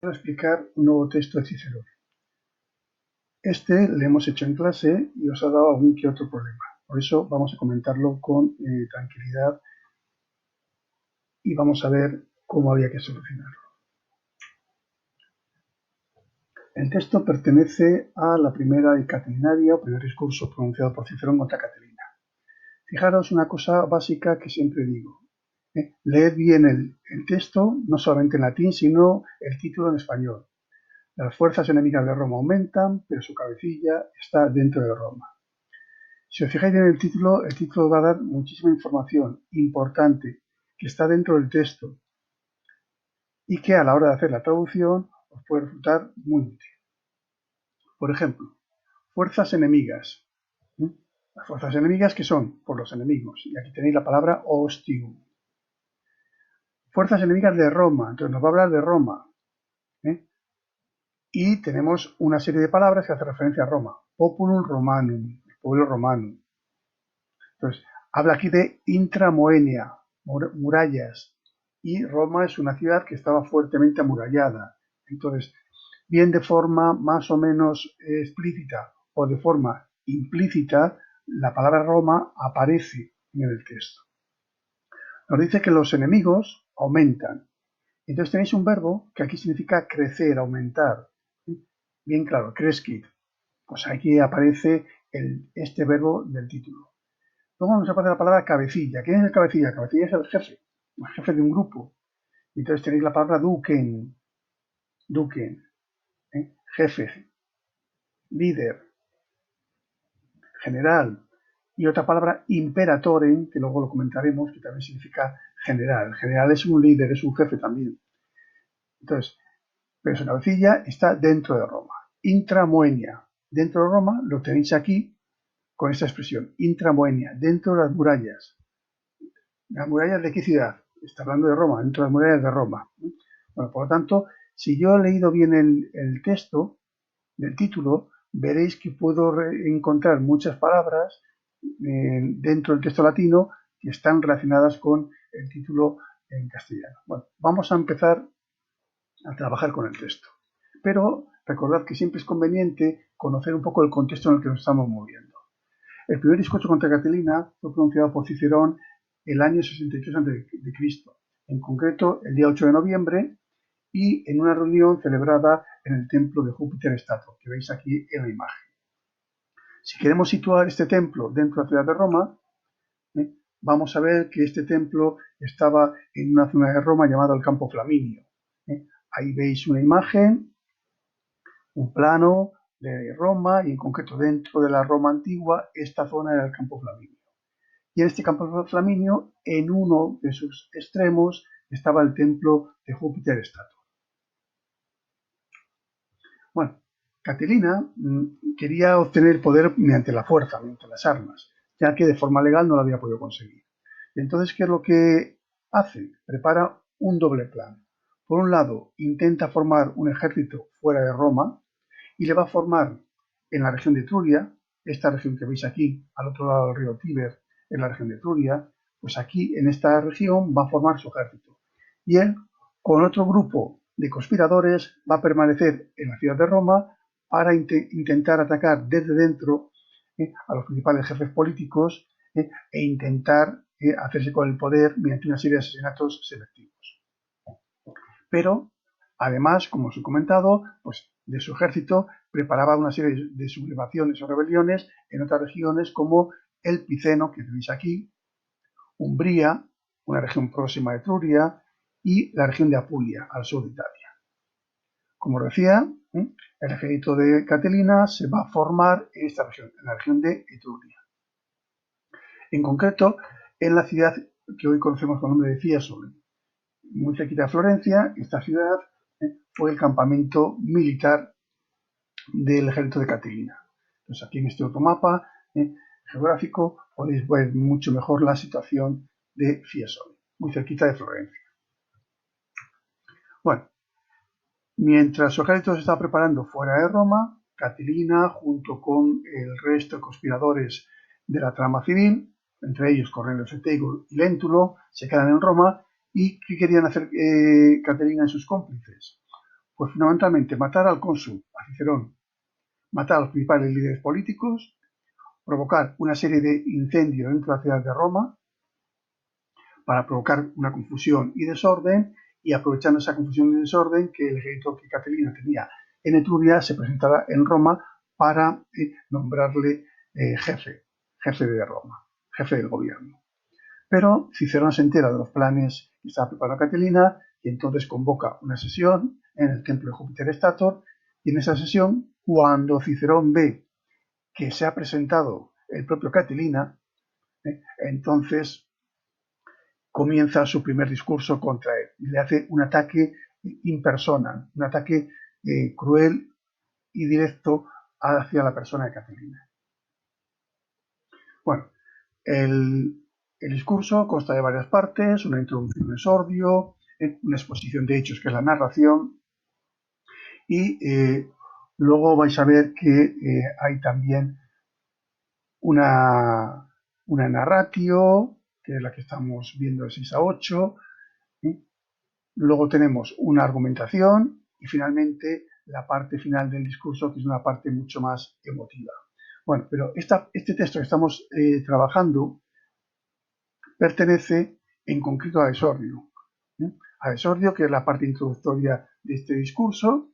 Voy a explicar un nuevo texto de Cicerón. Este lo hemos hecho en clase y os ha dado algún que otro problema. Por eso vamos a comentarlo con tranquilidad y vamos a ver cómo había que solucionarlo. El texto pertenece a la primera Catilinaria, o primer discurso pronunciado por Cicerón contra Catilina. Fijaros una cosa básica que siempre digo. Leed bien el texto, no solamente en latín, sino el título en español. Las fuerzas enemigas de Roma aumentan, pero su cabecilla está dentro de Roma. Si os fijáis en el título va a dar muchísima información importante que está dentro del texto y que a la hora de hacer la traducción os puede resultar muy útil. Por ejemplo, fuerzas enemigas. Las fuerzas enemigas que son por los enemigos. Y aquí tenéis la palabra ostium. Fuerzas enemigas de Roma. Entonces nos va a hablar de Roma. Y tenemos una serie de palabras que hacen referencia a Roma. Populum Romanum, el pueblo romano. Entonces, habla aquí de intramoenia, murallas, y Roma es una ciudad que estaba fuertemente amurallada. Entonces, bien de forma más o menos explícita o de forma implícita, la palabra Roma aparece en el texto. Nos dice que los enemigos aumentan. Entonces tenéis un verbo que aquí significa crecer, aumentar. Bien claro, crescit. Pues aquí aparece este verbo del título. Luego nos aparece la palabra cabecilla. ¿Quién es el cabecilla? El cabecilla es el jefe de un grupo. Entonces tenéis la palabra duquen, jefe, líder, general. Y otra palabra imperatore, que luego lo comentaremos, que también significa general. El general es un líder, es un jefe también. Entonces, pero su cabecilla está dentro de Roma. Intramoenia. Dentro de Roma lo tenéis aquí con esta expresión. Intramoenia, dentro de las murallas. ¿Las murallas de qué ciudad? Está hablando de Roma, dentro de las murallas de Roma. Bueno, por lo tanto, si yo he leído bien el texto del título, veréis que puedo encontrar muchas palabras dentro del texto latino que están relacionadas con el título en castellano. Bueno, vamos a empezar a trabajar con el texto. Pero recordad que siempre es conveniente conocer un poco el contexto en el que nos estamos moviendo. El primer discurso contra Catilina fue pronunciado por Cicerón el año 63 a.C., en concreto el día 8 de noviembre, y en una reunión celebrada en el templo de Júpiter Estator, que veis aquí en la imagen. Si queremos situar este templo dentro de la ciudad de Roma, vamos a ver que este templo estaba en una zona de Roma llamada el Campo Flaminio. Ahí veis una imagen, un plano de Roma, y en concreto dentro de la Roma antigua, esta zona era el Campo Flaminio. Y en este Campo Flaminio, en uno de sus extremos, estaba el templo de Júpiter Estator. Bueno, Catilina quería obtener el poder mediante la fuerza, mediante las armas, ya que de forma legal no lo había podido conseguir. Y entonces, ¿qué es lo que hace? Prepara un doble plan. Por un lado, intenta formar un ejército fuera de Roma y le va a formar en la región de Etruria, esta región que veis aquí, al otro lado del río Tíber, en la región de Etruria, pues aquí en esta región va a formar su ejército. Y él, con otro grupo de conspiradores, va a permanecer en la ciudad de Roma para intentar atacar desde dentro a los principales jefes políticos e intentar hacerse con el poder mediante una serie de asesinatos selectivos. Pero, además, como os he comentado, pues de su ejército preparaba una serie de sublevaciones o rebeliones en otras regiones como el Piceno, que veis aquí, Umbría, una región próxima a Etruria, y la región de Apulia, al sur de Italia. Como decía, el ejército de Catilina se va a formar en esta región, en la región de Etruria. En concreto, en la ciudad que hoy conocemos con el nombre de Fiesole, muy cerquita de Florencia. Esta ciudad fue el campamento militar del ejército de Catilina. Entonces aquí en este otro mapa geográfico podéis ver mucho mejor la situación de Fiesole, muy cerquita de Florencia. Bueno, mientras su ejército se estaba preparando fuera de Roma, Catilina, junto con el resto de conspiradores de la trama civil, entre ellos Cornelio Cetego y Léntulo, se quedan en Roma. ¿Y qué querían hacer Catilina y sus cómplices? Pues fundamentalmente matar al cónsul, a Cicerón, matar a los principales líderes políticos, provocar una serie de incendios dentro de la ciudad de Roma para provocar una confusión y desorden, y aprovechando esa confusión y desorden que el ejército que Catelina tenía en Etruria se presentara en Roma para nombrarle jefe de Roma, jefe del gobierno. Pero Cicerón se entera de los planes que estaba preparando Catelina y entonces convoca una sesión en el templo de Júpiter Stator, y en esa sesión, cuando Cicerón ve que se ha presentado el propio Catelina, entonces comienza su primer discurso contra él y le hace un ataque in persona, un ataque cruel y directo hacia la persona de Catelina. Bueno, el discurso consta de varias partes: una introducción en sordio, una exposición de hechos, que es la narración, y luego vais a ver que hay también una narratio, que es la que estamos viendo de 6 a 8, luego tenemos una argumentación y finalmente la parte final del discurso, que es una parte mucho más emotiva. Bueno, pero este texto que estamos trabajando pertenece en concreto a Esordio. A Esordio, que es la parte introductoria de este discurso,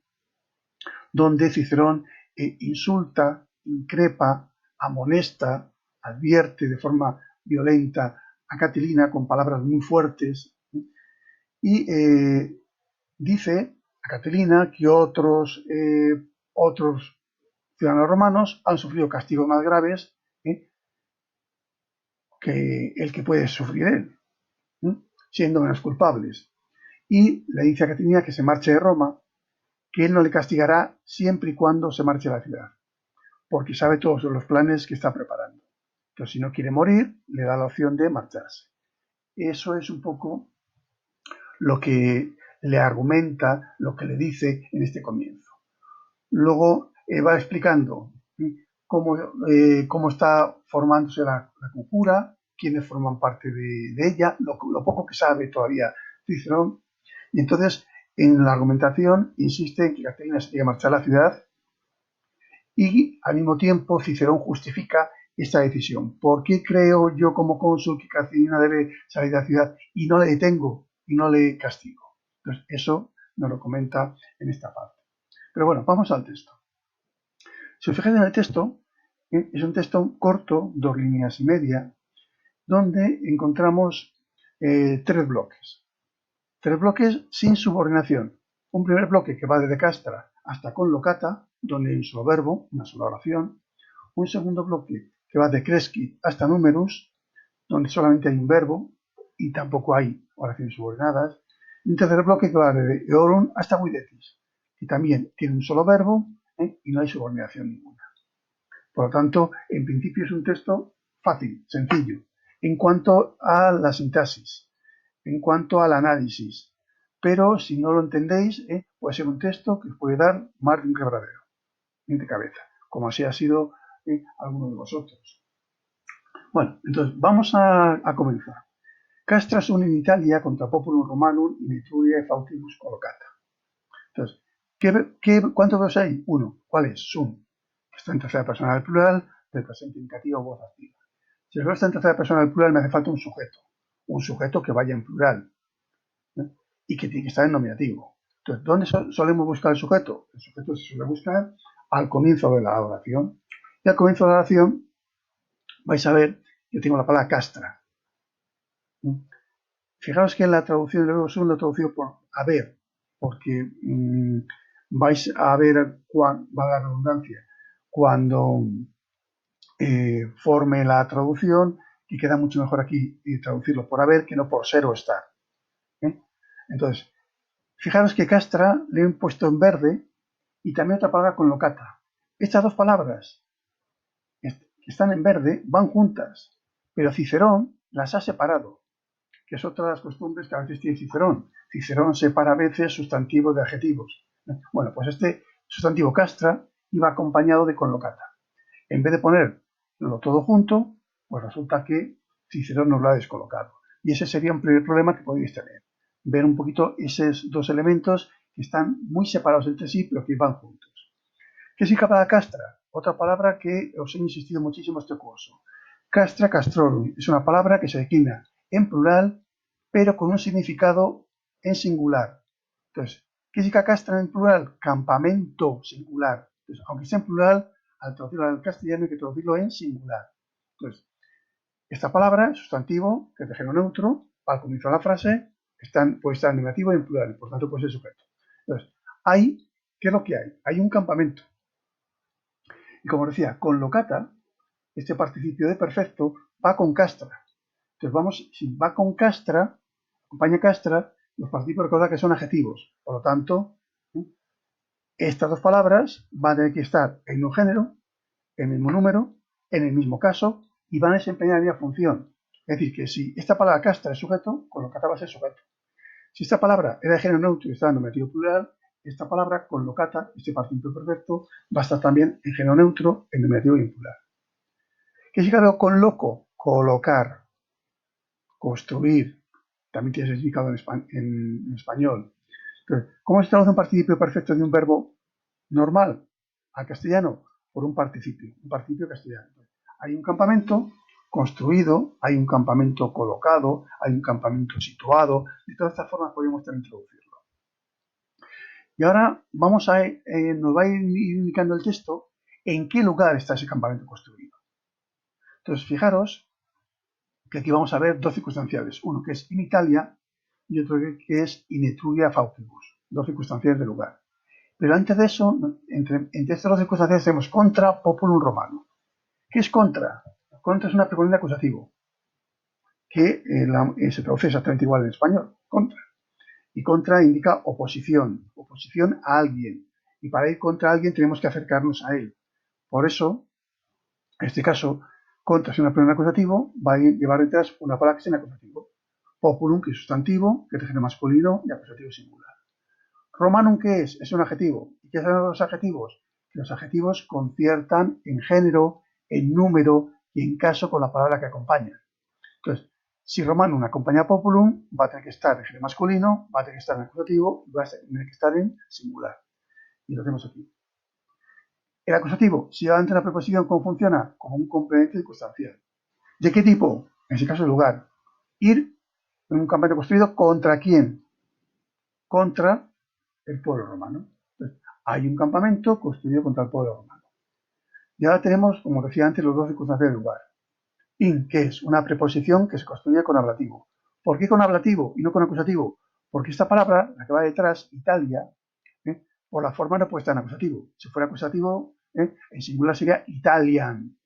donde Cicerón insulta, increpa, amonesta, advierte de forma violenta a Catelina con palabras muy fuertes, y dice a Catelina que otros ciudadanos romanos han sufrido castigos más graves que el que puede sufrir él, siendo menos culpables. Y le dice a Catelina que se marche de Roma, que él no le castigará siempre y cuando se marche de la ciudad, porque sabe todos los planes que está preparando. Entonces, si no quiere morir, le da la opción de marcharse. Eso es un poco lo que le argumenta, lo que le dice en este comienzo. Luego va explicando cómo está formándose la conjura, quiénes forman parte de ella, lo poco que sabe todavía Cicerón, y entonces en la argumentación insiste en que Catelina se tiene que marchar a la ciudad, y al mismo tiempo Cicerón justifica esta decisión. ¿Por qué creo yo como cónsul que Catelina debe salir de la ciudad y no le detengo y no le castigo? Entonces eso nos lo comenta en esta parte. Pero bueno, vamos al texto. Si os fijáis en el texto, es un texto corto, 2 líneas y media, donde encontramos 3 bloques. 3 bloques sin subordinación. Un primer bloque que va desde castra hasta conlocata, donde hay un solo verbo, una sola oración. Un segundo bloque que va de cresci hasta numerus, donde solamente hay un verbo y tampoco hay oraciones subordinadas. Y un tercer bloque que va de eorum hasta videtis, que también tiene un solo verbo y no hay subordinación ninguna. Por lo tanto, en principio es un texto fácil, sencillo, en cuanto a la sintaxis, en cuanto al análisis. Pero si no lo entendéis, puede ser un texto que os puede dar más de un quebradero de cabeza, como así ha sido alguno de vosotros. Bueno, entonces vamos a comenzar. Castra sunt in Italia contra populum Romanum in Etruria e fautibus collocata. Entonces, ¿cuántos verbos hay? Uno. ¿Cuál es? Sunt. Está en tercera persona del plural, del presente indicativo, voz activa. Si el verbo está en tercera persona del plural, me hace falta un sujeto que vaya en plural, y que tiene que estar en nominativo. Entonces, ¿dónde solemos buscar el sujeto? El sujeto se suele buscar al comienzo de la oración. Y al comienzo de la oración vais a ver, yo tengo la palabra castra. Fijaos que en la traducción del verbo sunt lo he traducido por haber, porque vais a ver, va a dar redundancia, cuando forme la traducción, y queda mucho mejor aquí traducirlo por haber que no por ser o estar. Entonces, fijaros que castra le he puesto en verde, y también otra palabra con locata. Estas dos palabras que están en verde van juntas, pero Cicerón las ha separado, que es otra de las costumbres que a veces tiene Cicerón. Cicerón separa a veces sustantivos de adjetivos. Bueno, pues este sustantivo castra iba acompañado de conlocata. En vez de ponerlo todo junto, pues resulta que Cicerón nos lo ha descolocado. Y ese sería un primer problema que podéis tener. Ver un poquito esos dos elementos que están muy separados entre sí, pero que van juntos. ¿Qué significa la palabra castra? Otra palabra que os he insistido muchísimo en este curso. Castra, castrorum, es una palabra que se declina en plural, pero con un significado en singular. Entonces, ¿qué significa castra en plural? Campamento singular. Entonces, aunque sea en plural, al traducirlo al castellano hay que traducirlo en singular. Entonces, esta palabra es sustantivo, que es de género neutro, al comienzo de la frase puede estar en negativo y en plural, y por tanto puede ser sujeto. Entonces, ¿qué es lo que hay? Hay un campamento. Y como decía, con locata, este participio de perfecto va con castra. Entonces si va con castra, acompaña castra, los participios recordad que son adjetivos. Por lo tanto, estas dos palabras van a tener que estar en un género, en el mismo número, en el mismo caso, y van a desempeñar la misma función. Es decir, que si esta palabra castra es sujeto, con locata va a ser sujeto. Si esta palabra era de género neutro y está en nominativo plural, esta palabra con locata, este participio perfecto, va a estar también en género neutro, en nominativo y en plural. ¿Qué significa con loco? Colocar, construir, también tiene significado en español. Entonces, ¿cómo se traduce un participio perfecto de un verbo normal al castellano? Por un participio castellano. Hay un campamento construido, hay un campamento colocado, hay un campamento situado. De todas estas formas podemos también traducirlo. Y ahora nos va a ir indicando el texto en qué lugar está ese campamento construido. Entonces, fijaros que aquí vamos a ver dos circunstanciales. Uno que es in Italia y otro que es in Etruria faucibus. Dos circunstanciales de lugar. Pero antes de eso, entre estas dos circunstancias tenemos contra populum romano. ¿Qué es contra? Contra es una preposición de acusativo, que se traduce exactamente igual en español, contra. Y contra indica oposición a alguien. Y para ir contra alguien tenemos que acercarnos a él. Por eso, en este caso, contra es una preposición de acusativo, va a llevar detrás una palabra que sea en acusativo. Populum, que es sustantivo, que es de género masculino y acusativo singular. Romanum, ¿qué es? Es un adjetivo. ¿Y qué son los adjetivos? Que los adjetivos conciertan en género, en número y en caso con la palabra que acompaña. Entonces, si Romanum acompaña a Populum, va a tener que estar en género masculino, va a tener que estar en acusativo y va a tener que estar en singular. Y lo tenemos aquí. El acusativo, si va ante una preposición, ¿cómo funciona? Como un complemento circunstancial. ¿De qué tipo? En ese caso, el lugar. Ir en un campamento construido ¿contra quién? Contra el pueblo romano. Entonces, hay un campamento construido contra el pueblo romano. Y ahora tenemos, como decía antes, los dos circunstancias del lugar. In, que es una preposición que se construye con ablativo. ¿Por qué con ablativo y no con acusativo? Porque esta palabra, la que va detrás, Italia, por la forma no puede estar en acusativo. Si fuera acusativo, en singular sería Italian.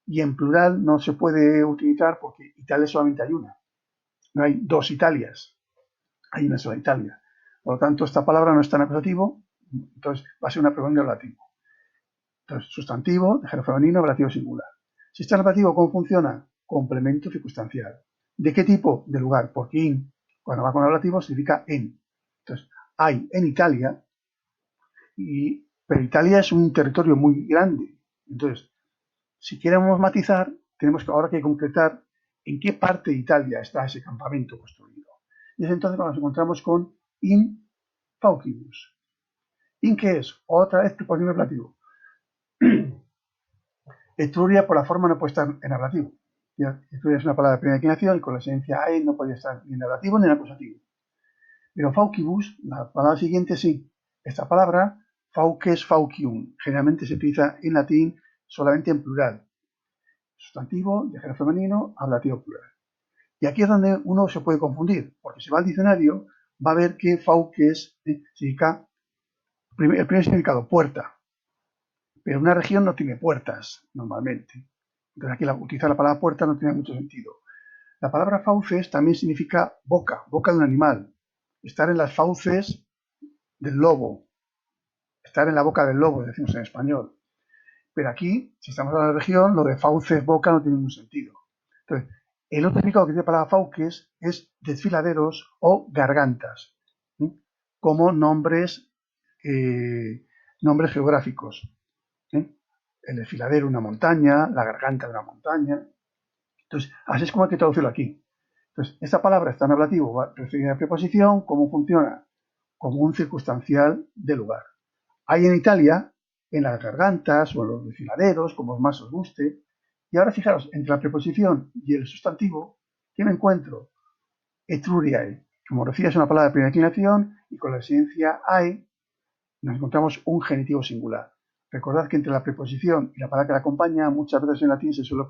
Y en plural no se puede utilizar porque Italia solamente hay una. No hay dos Italias. Hay una sola Italia. Por lo tanto, esta palabra no está en acusativo, entonces va a ser una preposición de ablativo. Entonces, sustantivo, de género femenino, ablativo singular. Si está en ablativo, ¿cómo funciona? Complemento circunstancial. ¿De qué tipo? De lugar. Porque in, cuando va con ablativo, significa en. Entonces, hay en Italia, pero Italia es un territorio muy grande. Entonces, si queremos matizar, tenemos que ahora que concretar en qué parte de Italia está ese campamento construido. Y es entonces cuando nos encontramos con in faucibus. ¿In qué es? Otra vez preposición de ablativo. Etruria por la forma no puede estar en ablativo. Etruria es una palabra de primera declinación y con la esencia ae no podía estar ni en ablativo ni en acusativo. Pero faucibus, la palabra siguiente sí. Esta palabra, fauces faucium, generalmente se utiliza en latín solamente en plural. Sustantivo, de género femenino, ablativo plural. Y aquí es donde uno se puede confundir, porque si va al diccionario, va a ver que fauces significa, el primer significado, puerta. Pero una región no tiene puertas, normalmente. Entonces aquí utilizar la palabra puerta no tiene mucho sentido. La palabra fauces también significa boca de un animal. Estar en las fauces del lobo. Estar en la boca del lobo, decimos en español. Pero aquí, si estamos en la región, lo de fauces, boca, no tiene ningún sentido. Entonces, el otro significado que tiene la palabra fauces es desfiladeros o gargantas, ¿sí? Como nombres geográficos. ¿Sí? El desfiladero, una montaña, la garganta de una montaña. Entonces, así es como hay que traducirlo aquí. Entonces, esta palabra está en ablativo, precedida de preposición. ¿Cómo funciona? como un circunstancial de lugar. Hay en Italia, en las gargantas o en los desfiladeros, como más os guste. Y ahora fijaros, entre la preposición y el sustantivo, ¿qué me encuentro? Etruriae. Como decía, es una palabra de primera inclinación y con la esencia ae nos encontramos un genitivo singular. Recordad que entre la preposición y la palabra que la acompaña, muchas veces en latín se suele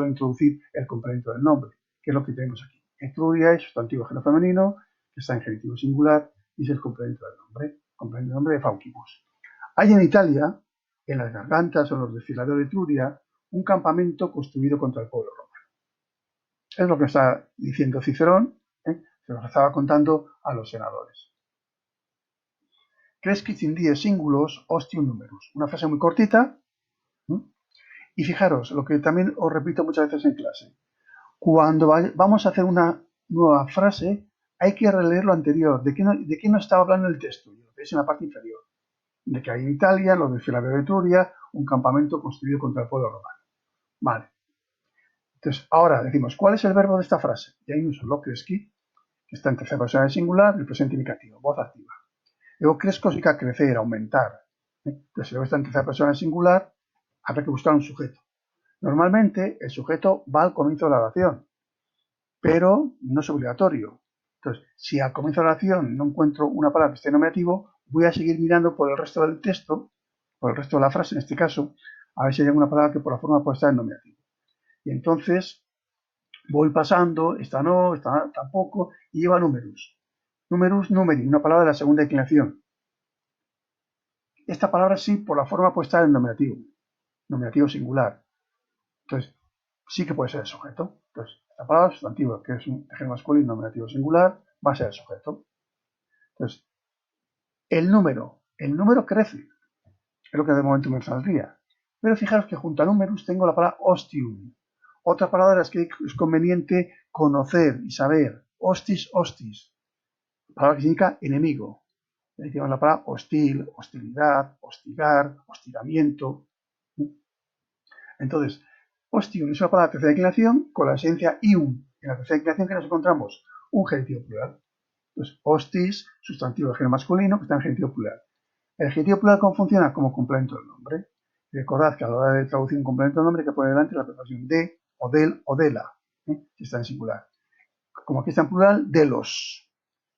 introducir el complemento del nombre, que es lo que tenemos aquí. Etruriae, sustantivo género femenino, que está en genitivo singular y es el complemento del nombre de faucibus. Hay en Italia, en las gargantas o en los desfiladeros de Etruria, un campamento construido contra el pueblo romano. Es lo que está diciendo Cicerón, se lo estaba contando a los senadores. Crescit in die singulos ostium numerus. Una frase muy cortita. Y fijaros, lo que también os repito muchas veces en clase. Cuando vamos a hacer una nueva frase, hay que releer lo anterior. ¿De qué no estaba hablando el texto? Lo veis en la parte inferior. De que hay en Italia, los desfiladeros de Etruria, un campamento construido contra el pueblo romano. Vale. Entonces, ahora decimos, ¿cuál es el verbo de esta frase? Y hay un solo, cresci, que está en tercera persona del singular, el presente indicativo, voz activa. Luego cresco significa crecer, aumentar. Entonces, si luego está en tercera persona del singular, habrá que buscar un sujeto. Normalmente, el sujeto va al comienzo de la oración, pero no es obligatorio. Entonces, si al comienzo de la oración no encuentro una palabra que esté en nominativo, voy a seguir mirando por el resto del texto, por el resto de la frase en este caso, a ver si hay alguna palabra que por la forma puede estar en nominativo. Y entonces voy pasando, esta no, esta tampoco, y lleva numerus. Numerus numeri, una palabra de la segunda declinación. Esta palabra sí, por la forma puede estar en nominativo singular. Entonces, sí que puede ser el sujeto. Entonces, esta palabra sustantivo, que es un género masculino nominativo singular, va a ser el sujeto. Entonces, el número crece, es lo que de momento me saldría. Pero fijaros que junto a numerus tengo la palabra ostium. Otra palabra de las que es conveniente conocer y saber. Hostis, palabra que significa enemigo. Decimos la palabra hostil, hostilidad, hostigar, hostigamiento. Entonces, ostium es una palabra de tercera declinación con la esencia ium. En la tercera declinación que nos encontramos un genitivo plural. Entonces, hostis, sustantivo de género masculino, que está en genitivo plural. El genitivo plural, ¿cómo funciona? Como complemento del nombre. Recordad que a la hora de traducir un complemento del nombre hay que poner delante la preposición de, o del, o de la, si está en singular. Como aquí está en plural, de los.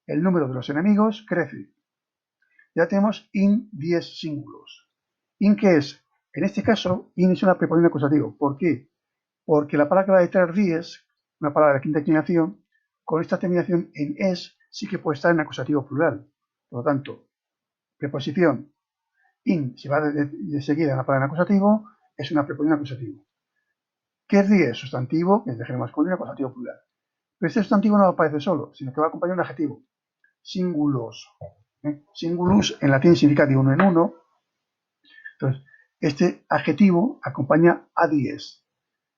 El número de los enemigos crece. Ya tenemos in dies singulos. In, ¿qué es? En este caso, in es una preposición acusativa. ¿Por qué? Porque la palabra que va a traer dies, una palabra de la quinta declinación, con esta terminación en es, sí que puede estar en acusativo plural. Por lo tanto, preposición in, si va de seguida en la palabra en acusativo, es una preposición acusativo. ¿Qué es dies? Sustantivo, que es de género masculino, acusativo plural. Pero este sustantivo no aparece solo, sino que va acompañado de un adjetivo. Singulos. Singulus en latín significa de uno en uno. Entonces, este adjetivo acompaña a dies.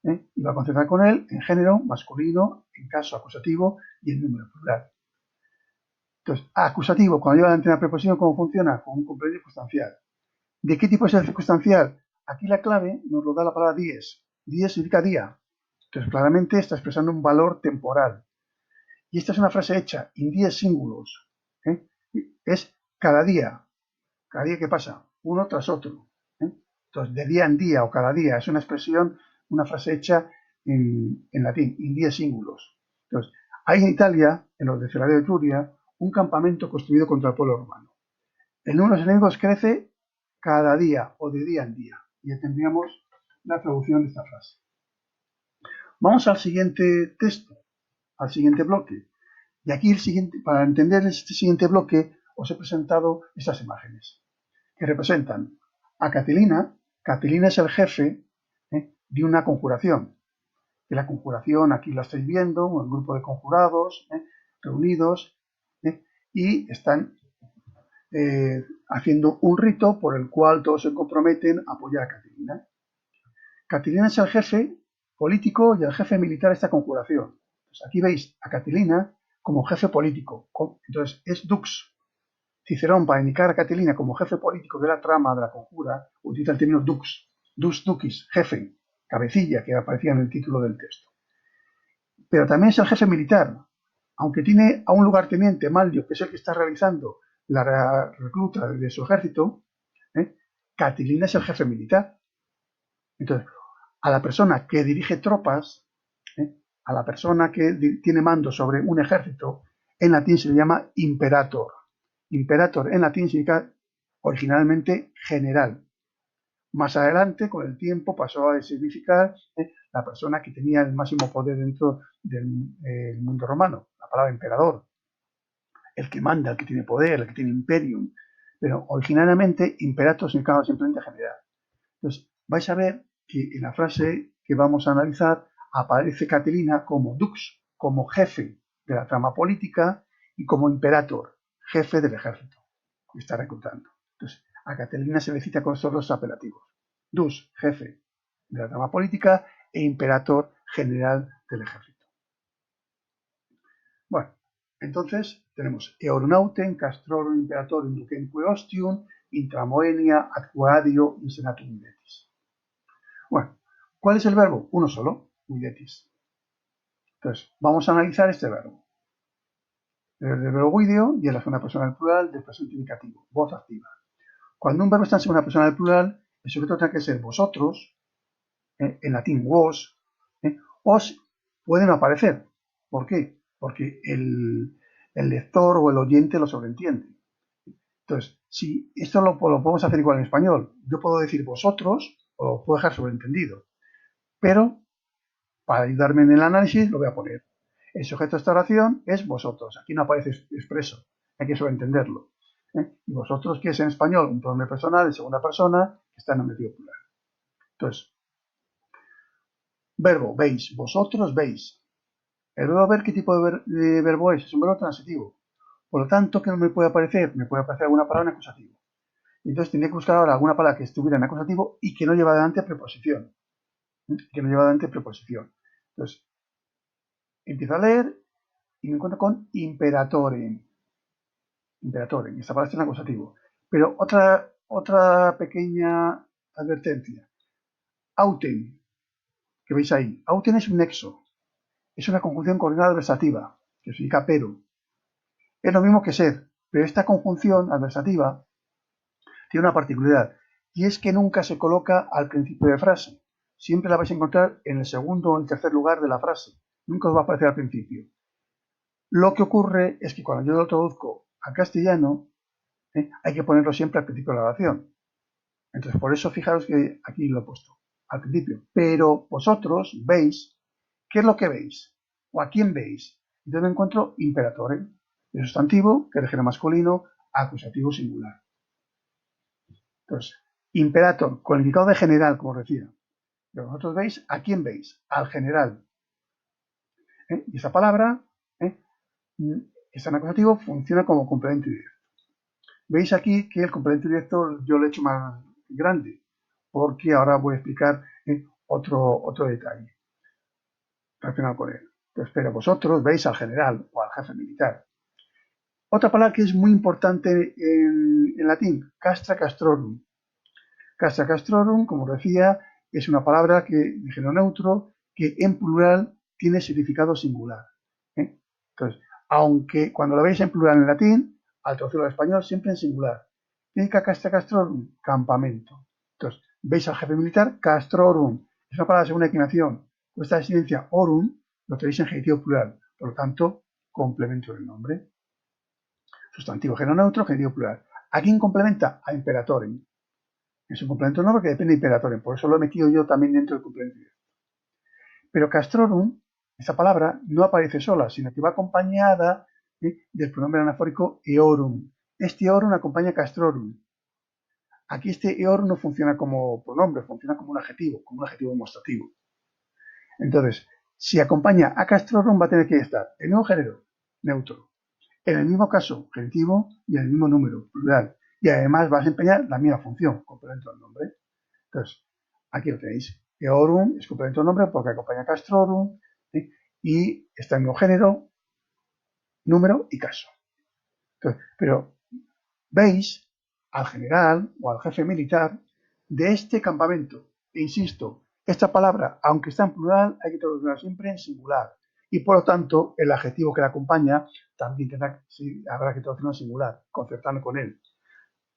Y va a concentrar con él en género masculino, en caso acusativo y en número plural. Entonces, acusativo, cuando lleva delante una preposición, ¿cómo funciona? Con un complemento circunstancial. ¿De qué tipo es el circunstancial? Aquí la clave nos lo da la palabra dies. Dies significa día. Entonces, claramente está expresando un valor temporal. Y esta es una frase hecha in dies singulos. Es cada día que pasa, uno tras otro. Entonces, de día en día o cada día es una expresión, una frase hecha en latín, in dies singulos. Entonces, hay en Italia, en los desfiladeros de Etruria, un campamento construido contra el pueblo romano. El número de los enemigos crece cada día o de día en día. Y ya tendríamos la traducción de esta frase. Vamos al siguiente texto, al siguiente bloque. Y aquí para entender este siguiente bloque os he presentado estas imágenes que representan a Catilina. Catilina es el jefe de una conjuración. Y la conjuración aquí la estáis viendo, un grupo de conjurados reunidos y están haciendo un rito por el cual todos se comprometen a apoyar a Catilina. Catilina es el jefe político y el jefe militar de esta conjuración. Entonces, aquí veis a Catilina como jefe político. Entonces es dux. Cicerón, para indicar a Catilina como jefe político de la trama de la conjura, utiliza el término dux. Dux ducis, jefe, cabecilla, que aparecía en el título del texto. Pero también es el jefe militar. aunque tiene a un lugarteniente, Manlio, que es el que está realizando la recluta de su ejército, Catilina es el jefe militar. Entonces, a la persona que dirige tropas, a la persona que tiene mando sobre un ejército, en latín se le llama imperator. Imperator en latín significa originalmente general. Más adelante, con el tiempo, pasó a significar la persona que tenía el máximo poder dentro del mundo romano, la palabra emperador, el que manda, el que tiene poder, el que tiene imperium. Pero originalmente imperator significaba simplemente general. Entonces, vais a ver que en la frase que vamos a analizar aparece Catilina como dux, como jefe de la trama política, y como imperator, jefe del ejército que está reclutando. Entonces, a Catilina se le cita con estos dos apelativos: dux, jefe de la trama política, e imperator, general del ejército. Bueno, entonces tenemos Eornauten, Castrorum, Imperatorum, Ducemque Ostium, Intramoenia, Adquadio, in Senatum Videtis. Bueno, ¿cuál es el verbo? Uno solo, videtis. Entonces, vamos a analizar este verbo. El verbo video y en la segunda persona del plural del presente indicativo, voz activa. Cuando un verbo está en segunda persona del plural, el sujeto tiene que ser vosotros, en latín vos, os pueden no aparecer. ¿Por qué? Porque el lector o el oyente lo sobreentiende. Entonces, si esto lo podemos hacer igual en español, yo puedo decir vosotros o lo puedo dejar sobreentendido, pero para ayudarme en el análisis lo voy a poner. El sujeto de esta oración es vosotros. Aquí no aparece expreso, hay que sobreentenderlo. Y vosotros, que es en español un pronombre personal de segunda persona, que está en nominativo plural. Entonces, verbo, veis, vosotros veis. El verbo ver, ¿qué tipo de verbo es? Es un verbo transitivo. Por lo tanto, ¿qué me puede aparecer? Me puede aparecer alguna palabra en acusativo. Entonces, tendría que buscar ahora alguna palabra que estuviera en acusativo y que no lleva adelante preposición. Entonces, empiezo a leer y me encuentro con imperatorem. Imperatorem, esta palabra está en acusativo. Pero otra pequeña advertencia. Auten, que veis ahí. Auten es un nexo. Es una conjunción coordinada adversativa, que significa pero. Es lo mismo que sed, pero esta conjunción adversativa tiene una particularidad, y es que nunca se coloca al principio de frase. Siempre la vais a encontrar en el segundo o en el tercer lugar de la frase. Nunca os va a aparecer al principio. Lo que ocurre es que cuando yo lo traduzco al castellano, hay que ponerlo siempre al principio de la oración. Entonces, por eso fijaros que aquí lo he puesto al principio. Pero vosotros veis, ¿qué es lo que veis? ¿O a quién veis? Entonces me encuentro imperatore, de sustantivo, que es género masculino, acusativo singular. Entonces, imperator, con el indicado de general, como os decía. Pero vosotros veis, ¿a quién veis? Al general. Y esa palabra, está en acusativo, funciona como complemento directo. Veis aquí que el complemento directo yo lo he hecho más grande, porque ahora voy a explicar otro detalle relacionado con él. Entonces, pero vosotros veis al general o al jefe militar. Otra palabra que es muy importante en latín, castra castrorum. Castra castrorum, como os decía, es una palabra de género neutro que en plural tiene significado singular. Entonces, aunque cuando lo veis en plural en latín, al traducirlo al español, siempre en singular. Significa castra castrorum, campamento. Entonces, veis al jefe militar, castrorum. Es una palabra de segunda declinación. Con esta desinencia orum lo tenéis en genitivo plural. Por lo tanto, complemento del nombre. Sustantivo género neutro, genitivo plural. ¿A quién complementa? A imperatorem. Es un complemento del nombre que depende de imperatorem. Por eso lo he metido yo también dentro del complemento. Pero castrorum, esa palabra, no aparece sola, sino que va acompañada del pronombre anafórico eorum. Este eorum acompaña castrorum. Aquí este eorum no funciona como pronombre, funciona como un adjetivo demostrativo. Entonces, si acompaña a castrorum va a tener que estar el mismo género, neutro, en el mismo caso, genitivo, y en el mismo número, plural. Y además va a desempeñar la misma función, complemento del nombre. Entonces, aquí lo tenéis. Eorum es complemento del nombre porque acompaña a castrorum, y está en el mismo género, número y caso. Entonces, pero veis al general o al jefe militar de este campamento. E insisto, esta palabra, aunque está en plural, hay que traducirla siempre en singular. y por lo tanto el adjetivo que le acompaña también habrá que traducirlo en singular, concertando con él.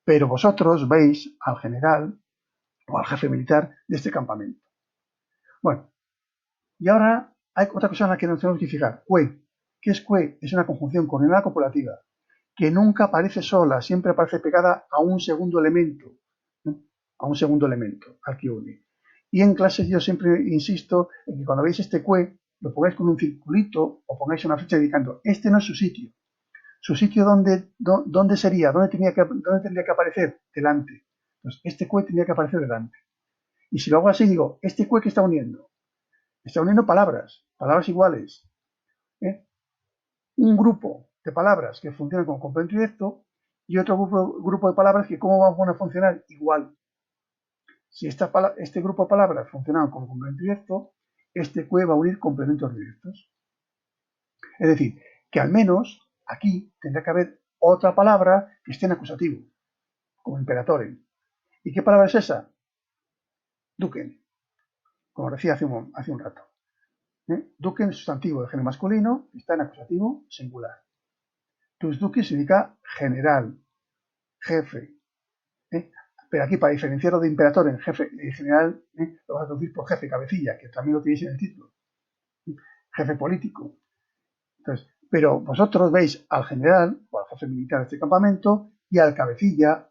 Pero vosotros veis al general o al jefe militar de este campamento. Bueno, y ahora hay otra cosa en la que nos tenemos que fijar. Cue. ¿Qué es cue? Es una conjunción coordinada copulativa que nunca aparece sola, siempre aparece pegada a un segundo elemento, ¿no? A un segundo elemento al que une. Y en clase yo siempre insisto en que cuando veis este cue, lo pongáis con un circulito o pongáis una flecha indicando, este no es su sitio. ¿Su sitio dónde sería? ¿Dónde tendría que aparecer? Delante. Entonces, este cue tendría que aparecer delante. Y si lo hago así, digo, ¿este cue qué está uniendo? Está uniendo palabras iguales. ¿Eh? Un grupo de palabras que funcionan como complemento directo y otro grupo de palabras que cómo van a funcionar igual. Si este grupo de palabras funcionan como complemento directo, este cue va a unir complementos directos. Es decir, que al menos aquí tendrá que haber otra palabra que esté en acusativo, como imperatore. ¿Y qué palabra es esa? Duquen, como decía hace un rato. Duquen es sustantivo de género masculino, está en acusativo singular. Tus duques significa general, jefe. Pero aquí, para diferenciarlo de imperatore en jefe general, lo vas a traducir por jefe, cabecilla, que también lo tenéis en el título. Jefe político. Entonces, pero vosotros veis al general, o al jefe militar de este campamento, y al cabecilla,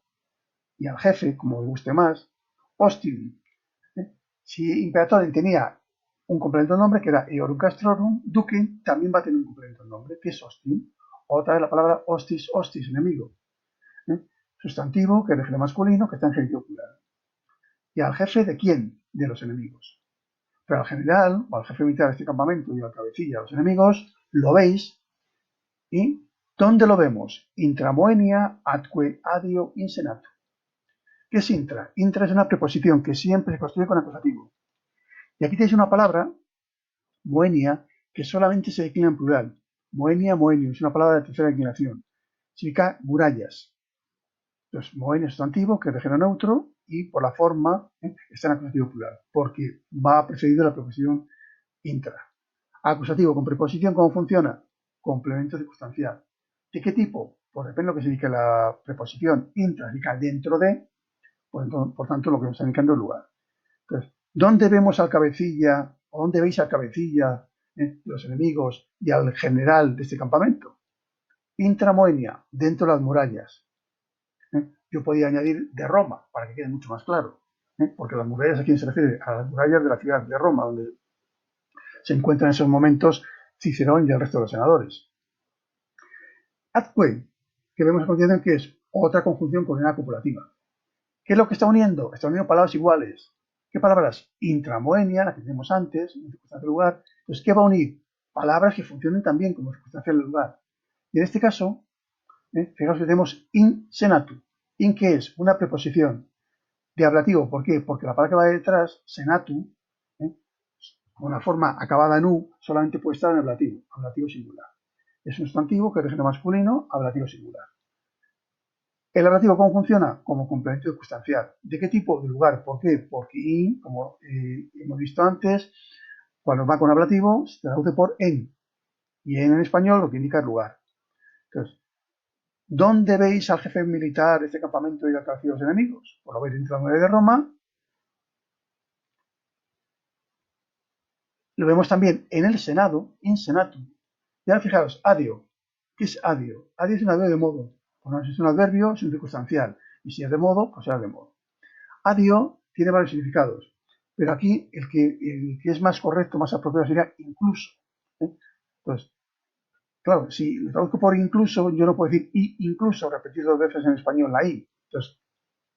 y al jefe, como os guste más, hostil. Si imperatore tenía un complemento de nombre que era eorum castrorum, duque también va a tener un complemento de nombre que es hostil. Otra vez la palabra hostis, enemigo. Sustantivo que es de género masculino que está en genitivo plural. ¿Y al jefe de quién? De los enemigos. Pero al general o al jefe militar de este campamento y al cabecilla de los enemigos lo veis. ¿Y dónde lo vemos? Intramoenia atque adio in senato. ¿Qué es intra? Intra es una preposición que siempre se construye con acusativo. Y aquí tenéis una palabra, moenia, que solamente se declina en plural. Moenia, moenio, es una palabra de tercera declinación. Significa murallas. Entonces, moenio es sustantivo, que es de género neutro, y por la forma está en acusativo plural, porque va precedido de la preposición intra. Acusativo con preposición, ¿cómo funciona? Complemento circunstancial. ¿De qué tipo? Pues depende de lo que signifique la preposición. Intra significa dentro de, pues, por tanto, lo que nos está indicando el lugar. Entonces, ¿dónde vemos al cabecilla, o dónde veis al cabecilla de los enemigos y al general de este campamento? Intramoenia, dentro de las murallas. Yo podía añadir de Roma, para que quede mucho más claro. Porque las murallas, ¿a quién se refiere? A las murallas de la ciudad de Roma, donde se encuentran en esos momentos Cicerón y el resto de los senadores. Atque, que vemos a continuación que es otra conjunción coordinada copulativa. ¿Qué es lo que está uniendo? Está uniendo palabras iguales. ¿Qué palabras? Intramoenia, la que tenemos antes, en circunstancia del lugar. Entonces, ¿qué va a unir? Palabras que funcionen también como circunstancia del lugar. Y en este caso, fijaos que tenemos in senatu. In, que es una preposición de ablativo. ¿Por qué? Porque la palabra que va detrás, senatu, con la forma acabada en u, solamente puede estar en ablativo singular. Es un sustantivo que es de género masculino, ablativo singular. ¿El ablativo cómo funciona? Como complemento circunstancial. ¿De qué tipo? De lugar. ¿Por qué? Porque in, como hemos visto antes, cuando va con ablativo, se traduce por en. Y en español lo que indica es lugar. Entonces, ¿dónde veis al jefe militar de este campamento y al cabecilla de los enemigos? Pues lo veis dentro de la muralla de Roma. Lo vemos también en el Senado, in senato. Y ahora fijaros, adio. ¿Qué es adio? Adio es un adverbio de modo. Cuando es un adverbio, es un circunstancial. Y si es de modo, pues será de modo. Adio tiene varios significados. Pero aquí el que es más correcto, más apropiado sería incluso. Entonces, claro, si lo traduzco por incluso, yo no puedo decir incluso, repetir dos veces en español la i. Entonces,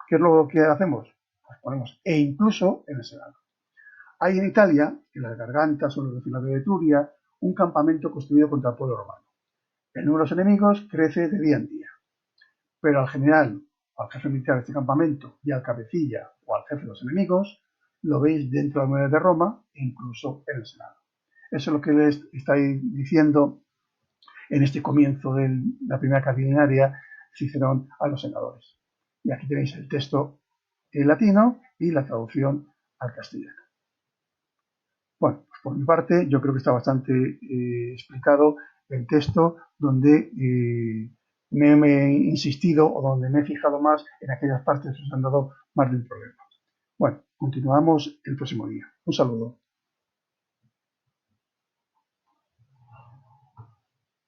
¿qué es lo que hacemos? Pues ponemos e incluso en el Senado. Hay en Italia, en las gargantas o en los desfiladeros de Etruria, un campamento construido contra el pueblo romano. El número de los enemigos crece de día en día, pero al general, al jefe militar de este campamento y al cabecilla o al jefe de los enemigos, lo veis dentro de la muralla de Roma e incluso en el Senado. Eso es lo que les estoy diciendo en este comienzo de la primera catilinaria Cicerón a los senadores. Y aquí tenéis el texto en latino y la traducción al castellano. Bueno, Por mi parte, yo creo que está bastante explicado el texto donde me he insistido o donde me he fijado más en aquellas partes que os han dado más de un problema. Bueno, continuamos el próximo día. Un saludo.